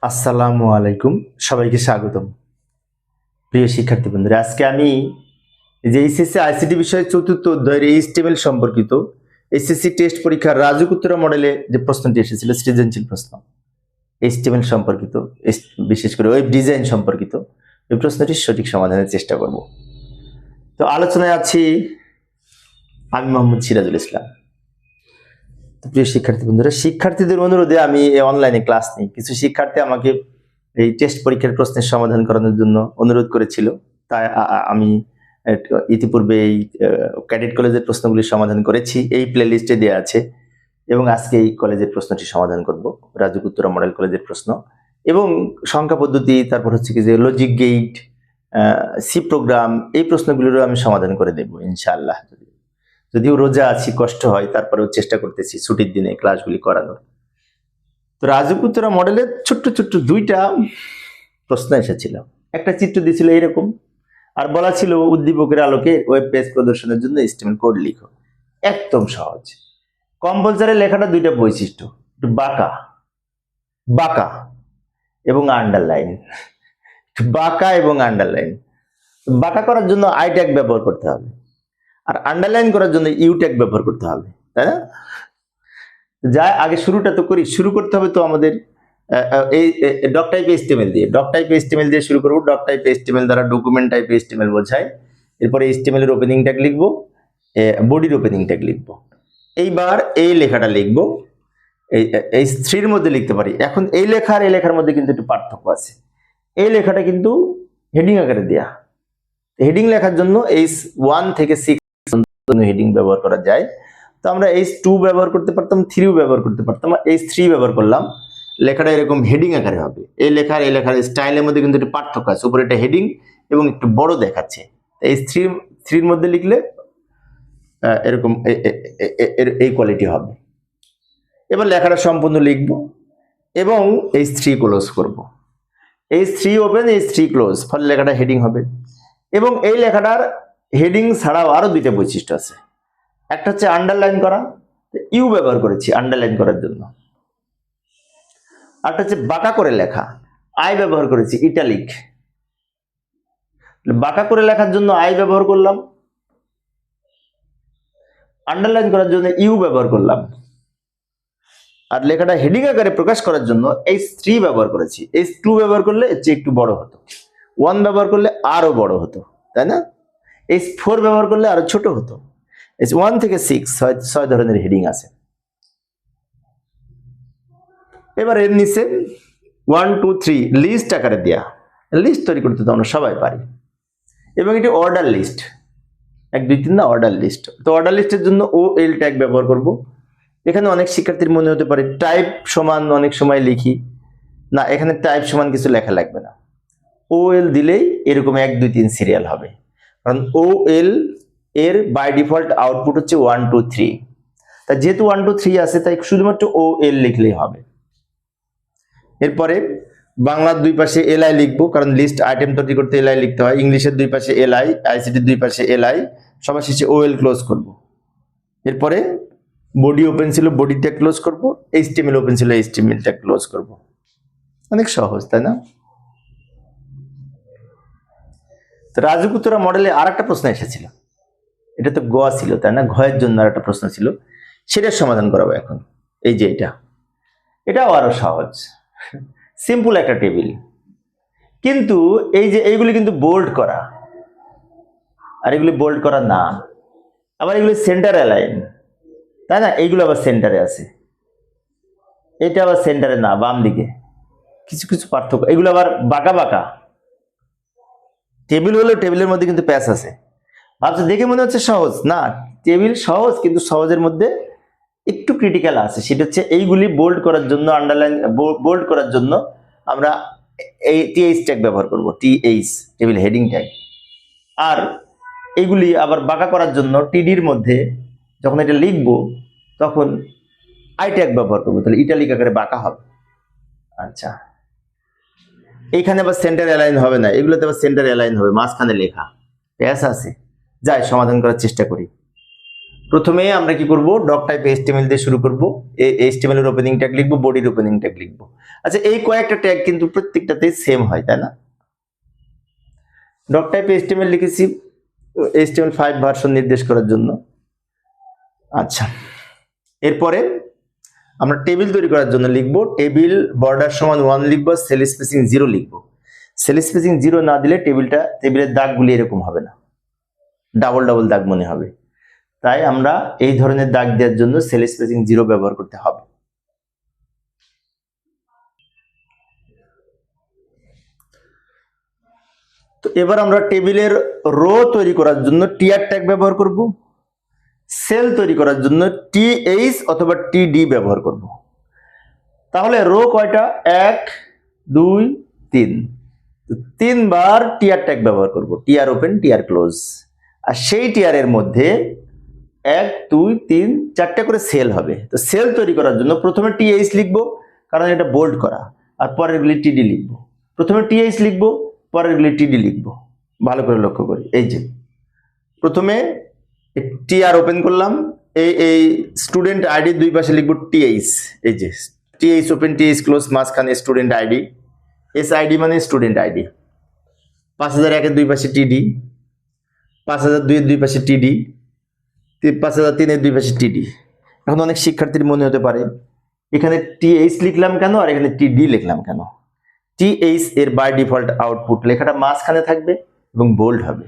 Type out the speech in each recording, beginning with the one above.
আসসালামু আলাইকুম, সবাইকে স্বাগতম। প্রিয় শিক্ষার্থী বন্ধুরা, আজকে আমি যে এইচএসসি আইসিটি বিষয়ে চতুর্থ অধ্যায়ের এইচটিএমএল সম্পর্কিত এইচএসসি টেস্ট পরীক্ষার রাজুকুত্তরা মডেলে যে প্রশ্নটি এসেছিল সৃজনশীল প্রশ্ন এইচটিএমএল সম্পর্কিত, বিশেষ করে ওয়েব ডিজাইন সম্পর্কিত এই প্রশ্নটির সঠিক সমাধানের চেষ্টা করব। তো আলোচনায় আছি আমি মোহাম্মদ সিরাজুল ইসলাম। প্রিয় শিক্ষার্থী বন্ধুরা, শিক্ষার্থীদের অনুরোধে আমি অনলাইনে ক্লাস নিই। কিছু শিক্ষার্থী আমাকে এই টেস্ট পরীক্ষার প্রশ্নের সমাধান করানোর জন্য অনুরোধ করেছিল, তাই আমি ইতিপূর্বে এই ক্যাডেট কলেজের প্রশ্নগুলির সমাধান করেছি, এই প্লে লিস্টে দেওয়া আছে। এবং আজকে এই কলেজের প্রশ্নটি সমাধান করব, রাজুকুত্তরা মডেল কলেজের প্রশ্ন এবং সংখ্যা পদ্ধতি, তারপর হচ্ছে কি যে লজিক গেট, সি প্রোগ্রাম, এই প্রশ্নগুলিরও আমি সমাধান করে দেব ইনশাআল্লাহ। যদিও রোজা আছি, কষ্ট হয়, তারপরেও চেষ্টা করতেছি ছুটির দিনে ক্লাসগুলি করানোর। তো রাজুকুত্তরা মডেলের ছোট্ট ছোট্ট দুইটা প্রশ্ন এসেছিল। একটা চিত্র দিয়েছিল এরকম, আর বলা ছিল উদ্দীপকের আলোকে ওয়েব পেজ প্রদর্শনের জন্য HTML কোড লিখো। একদম সহজ। কম্পালসারি লেখাটা দুইটা বৈশিষ্ট্য, একটু বাঁকা বাঁকা এবং আন্ডারলাইন, বাঁকা এবং আন্ডারলাইন। বাঁকা করার জন্য আই ট্যাগ ব্যবহার করতে হবে, আর আন্ডারলাইন করার জন্য ইউ ট্যাগ ব্যবহার করতে হবে, তাই না? যা আগে শুরুটা তো করি, শুরু করতে হবে তো আমাদের এই ডক টাইপ HTML দিয়ে। ডক টাইপ HTML দিয়ে শুরু করব। ডক টাইপ HTML দ্বারা ডকুমেন্ট টাইপ HTML বোঝায়। এরপরে HTML এর ওপেনিং ট্যাগ লিখব, বডির ওপেনিং ট্যাগ লিখব। এইবার এই লেখাটা লিখব, এই থ্রির মধ্যে লিখতে পারি। এখন এই লেখার এই লেখার মধ্যে কিন্তু একটু পার্থক্য আছে। এই লেখাটা কিন্তু হেডিং আকারে দেয়া। হেডিং লেখার জন্য H1 থেকে 6 পর্যন্ত হেডিং ব্যবহার করা যায়। তো আমরা H2 ব্যবহার করতে পারতাম, 3ও ব্যবহার করতে পারতাম। H3 ব্যবহার করলাম, লেখাটা এরকম হেডিং আকারে হবে। এই লেখার এই লেখার স্টাইলের মধ্যে কিন্তু একটু পার্থক্য আছে। উপরে একটা হেডিং এবং একটু বড় দেখাচ্ছে। H3-র মধ্যে লিখলে এরকম এই কোয়ালিটি হবে। এবার লেখাটা সম্পূর্ণ লিখব এবং H3 ক্লোজ করব। H3 ওপেন, H3 ক্লোজ, ফলে লেখাটা হেডিং হবে। এবং এই লেখাটার হেডিং ছাড়াও আরো দুইটা বৈশিষ্ট্য আছে। একটা হচ্ছে আন্ডারলাইন করা, ইউ ব্যবহার করেছি আন্ডারলাইন করার জন্য। আরটা হচ্ছে বাঁকা করে লেখা, আই ব্যবহার করেছি ইটালিক। বাঁকা করে লেখার জন্য আই ব্যবহার করলাম, আন্ডারলাইন করার জন্য ইউ ব্যবহার করলাম। আর লেখাটা হেডিং আকারে প্রকাশ করার জন্য H3 ব্যবহার করেছি। H2 ব্যবহার করলে এর চেয়ে একটু বড় হতো, 1 ব্যবহার করলে আরো বড় হতো, তাই না? H4 ব্যবহার করলে আরো ছোট হতো। H1 থেকে 6 ছয় ধরনের হেডিং আছে। এবার এর নিচে 1 2 3 লিস্ট আকারে দেয়া। লিস্ট তৈরি করতে তো আমরা সবাই পারি। এবং এটি অর্ডার লিস্ট, 1 2 3 না, অর্ডার লিস্ট। তো অর্ডার লিস্টের জন্য OL ট্যাগ ব্যবহার করব। এখানে অনেক শিক্ষার্থীর মনে হতে পারে টাইপ সমান অনেক সময় লিখি না, এখানে টাইপ সমান কিছু লেখা লাগবে না। OL দিলেই এরকম 1 2 3 সিরিয়াল হবে, কারণ OL এর বাই ডিফল্ট আউটপুট হচ্ছে 1 2 3। তাই যেহেতু 1 2 3 আছে, তাই শুধুমাত্র OL লিখলেই হবে। এরপরে বাংলার দুই পাশে LI লিখবো, কারণ লিস্ট আইটেম তৈরি করতে LI লিখতে হয়। ইংলিশের দুই পাশে LI, আইসিটির দুই পাশে LI, সবার শেষে OL ক্লোজ করব। এরপরে বডি ওপেন ছিল, বডি ট্যাগ ক্লোজ করব। HTML ওপেন ছিল, HTML ট্যাগ ক্লোজ করব। অনেক সহজ, তাই না? তো রাজুকুত্তরা মডেলে আর একটা প্রশ্ন এসেছিল, এটা তো গ ছিল, তাই না? ঘয়ের জন্য আর একটা প্রশ্ন ছিল, সেটার সমাধান করাবো এখন। এই যে এটাও আরো সহজ, সিম্পল একটা টেবিল, কিন্তু এই যে এইগুলি কিন্তু বোল্ড করা, আর এগুলি বোল্ড করা না। আবার এগুলি সেন্টার অ্যালাইন, তাই না? এইগুলো আবার সেন্টারে আছে, এটা আবার সেন্টারে না, বাম দিকে। কিছু কিছু পার্থক্য। এগুলো আবার বাঁকা বাঁকা। টেবিল হলেও টেবিলের মধ্যে কিন্তু প্যাচ আছে। ভাবছো দেখে মনে হচ্ছে সহজ, না, টেবিল সহজ, কিন্তু সহজের মধ্যে একটু ক্রিটিক্যাল আছে। সেটা হচ্ছে এইগুলি বোল্ড করার জন্য, আন্ডারলাইন বোল্ড করার জন্য আমরা এই TH ট্যাগ ব্যবহার করব, TH টেবিল হেডিং ট্যাগ। আর এইগুলি আবার বাঁকা করার জন্য TDর মধ্যে যখন এটা লিখবো তখন আই ট্যাগ ব্যবহার করবো, তাহলে ইটালিক আকারে বাঁকা হবে। আচ্ছা, এইখানে আবার সেন্টার অ্যালাইন হবে না, এগুলোতে আবার সেন্টার অ্যালাইন হবে, মাঝখানে লেখা প্যাচ আছে। যাই সমাধান করার চেষ্টা করি। প্রথমে আমরা কি করব, ডক টাইপ এইচটিএমএল দিয়ে শুরু করব। এই এইচটিএমএল এর ওপেনিং ট্যাগ লিখবো, বডির ওপেনিং ট্যাগ লিখবো। আচ্ছা, এই কয়েকটা ট্যাগ কিন্তু প্রত্যেকটাতেই সেম হয়, তাই না? ডক টাইপ এইচটিএমএল লিখেছি HTML5 ভার্সন নির্দেশ করার জন্য। আচ্ছা, এরপরে আমরা টেবিল তৈরি করার জন্য লিখবো টেবিল বর্ডার সমান 1 লিখবো, সেল স্পেসিং 0 লিখবো। সেল স্পেসিং 0 না দিলে টেবিলের দাগগুলি এরকম হবে না, ডাবল ডাবল দাগ মনে হবে। তাই আমরা এই ধরনের দাগ দেওয়ার জন্য সেল স্পেসিং 0 ব্যবহার করতে হবে। তো এবার আমরা টেবিলের রো তৈরি করার জন্য টিআর ট্যাগ ব্যবহার করব, সেল তৈরি করার জন্য TH অথবা TD ব্যবহার করব। তাহলে রো কয়টা? 1 2 3, তো 3 বার টিআর ট্যাগ ব্যবহার করব, টিআর ওপেন টিআর ক্লোজ। আর সেই টিআর এর মধ্যে 1 2 3 4টা করে সেল হবে। তো সেল তৈরি করার জন্য প্রথমে TH লিখবো, কারণ এটা বোল্ড করা, আর পরেরগুলি TD লিখবো। প্রথমে TH লিখবো, পরেরগুলি TD লিখবো। ভালো করে লক্ষ্য করি, এই যে প্রথমে টিআর ওপেন করলাম, এই স্টুডেন্ট আইডি দুই পাশে লিখবো TH, এই যে TH ওপেন TH ক্লোজ, মাঝখানে স্টুডেন্ট আইডি, SID মানে স্টুডেন্ট আইডি। 5001 এর দুই পাশে TD, 5002 এর দুই পাশে TD, 5003 এর দুই পাশে TD। এখন অনেক শিক্ষার্থীর মনে হতে পারে এখানে TH লিখলাম কেন আর এখানে TD লিখলাম কেন? TH এর বাই ডিফল্ট আউটপুট লেখাটা মাঝখানে থাকবে এবং বোল্ড হবে।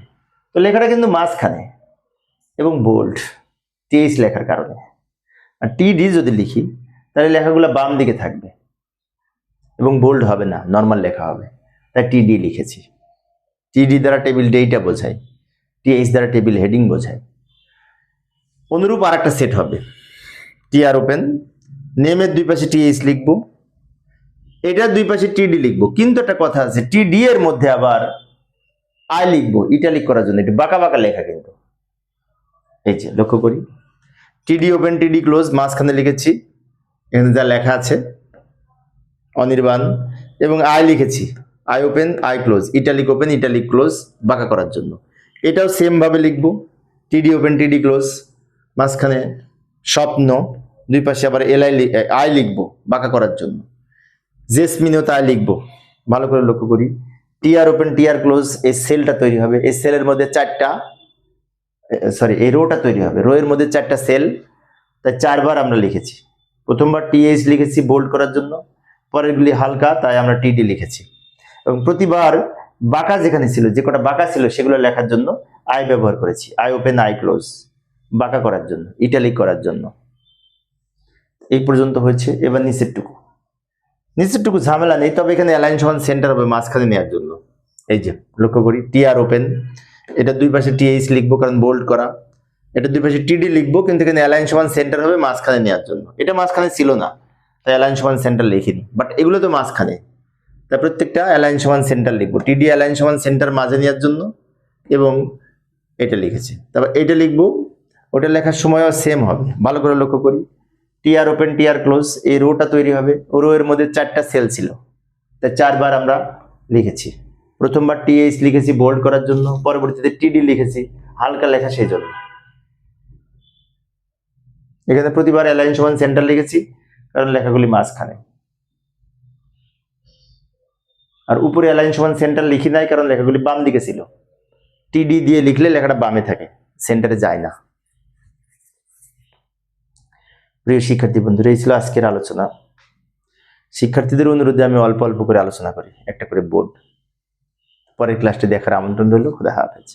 তো লেখাটা কিন্তু মাঝখানে এবং বোল্ড TH লেখার কারণে। আর TD যদি লিখি তাহলে লেখাগুলো বাম দিকে থাকবে এবং বোল্ড হবে না, নর্মাল লেখা হবে। তাই TD লিখেছি। TD দ্বারা টেবিল ডেটা বোঝায়, TH দ্বারা টেবিল হেডিং বোঝায়। অনুরূপ আর একটা সেট হবে, টিআর ওপেন, নেমের দুই পাশে TH লিখবো, এটার দুই পাশে TD লিখবো। কিন্তু একটা কথা আছে, TD এর মধ্যে আবার I লিখবো ইটালিক করার জন্য, একটু বাঁকা বাঁকা লেখা কিন্তু। এই যে লক্ষ্য করি, TD ওপেন TD ক্লোজ, মাঝখানে লিখেছি এখানে যা লেখা আছে অনির্বাণ, এবং I লিখেছি I open I close, italic open italic close বাঁকা করার জন্য। এটাও সেম ভাবে লিখবো, TD ওপেন TD ক্লোজ, মাঝখানে স্বপ্ন, দুই পাশে আবার I লিখবো বাঁকা করার জন্য। জেসমিনেও তাই লিখবো। ভালো করে লক্ষ্য করি, টিআর ওপেন টিআর ক্লোজ, এই সেলটা তৈরি হবে, এই সেলের মধ্যে এই রোটা তৈরি হবে, রো এর মধ্যে 4টা সেল, তাই 4 বার আমরা লিখেছি। প্রথমবার TH লিখেছি বোল্ড করার জন্য, পরেরগুলি হালকা তাই আমরা TD লিখেছি। এবং প্রতিবার বাঁকা যেখানে ছিল, যে কটা বাঁকা ছিল সেগুলো লেখার জন্য I ব্যবহার করেছি, I ওপেন I ক্লোজ, বাঁকা করার জন্য, ইটালিক করার জন্য। এই পর্যন্ত হয়েছে। এবার নিচেরটুকু ঝামেলা নেই, তবে এখানে অ্যালাইন সমান সেন্টার হবে মাঝখানে নেওয়ার জন্য। এই যে লক্ষ্য করি, টিআর ওপেন, এটা দুই পাশে TH লিখবো কারণ বোল্ড করা, এটা দুই পাশে TD লিখবো, কিন্তু এখানে অ্যালাইন সমান সেন্টার হবে মাঝখানে নেওয়ার জন্য। এটা মাঝখানে ছিল না তাই অ্যালাইন সমান সেন্টার লিখিনি, বাট এগুলো তো মাঝখানে, তাই প্রত্যেকটা অ্যালাইন সমান সেন্টার লিখবো। TD অ্যালাইন সমান সেন্টার মাঝে নেওয়ার জন্য, এবং এটা লিখেছি। তারপর এটা লিখবো, ওটা লেখার সময়ও সেম হবে। ভালো করে লক্ষ্য করি, টিআর ওপেন টিআর ক্লোজ, এই রোটা তৈরি হবে, ও রো এর মধ্যে 4টা সেল ছিল, তাই 4 বার আমরা লিখেছি। প্রথমবার TH লিখেছি বোল্ড করার জন্য, পরবর্তীতে TD লিখেছি হালকা লেখা সেই জন্য। এখানে প্রতিবার অ্যালাইন সমান সেন্টার লিখেছি কারণ লেখাগুলি মাঝখানে, আর উপরে অ্যালাইন সমান সেন্টার লিখি নাই কারণ লেখাগুলি বাম দিকে ছিল। TD দিয়ে লিখলে লেখাটা বামে থাকে, সেন্টারে যায় না। প্রিয় শিক্ষার্থী বন্ধুরা, এই ছিল আজকের আলোচনা। শিক্ষার্থীদের অনুরোধে আমি অল্প অল্প করে আলোচনা করি, একটা করে বোর্ড। পরের ক্লাসটি দেখার আমন্ত্রণ রইল। খুদা হাফেজ।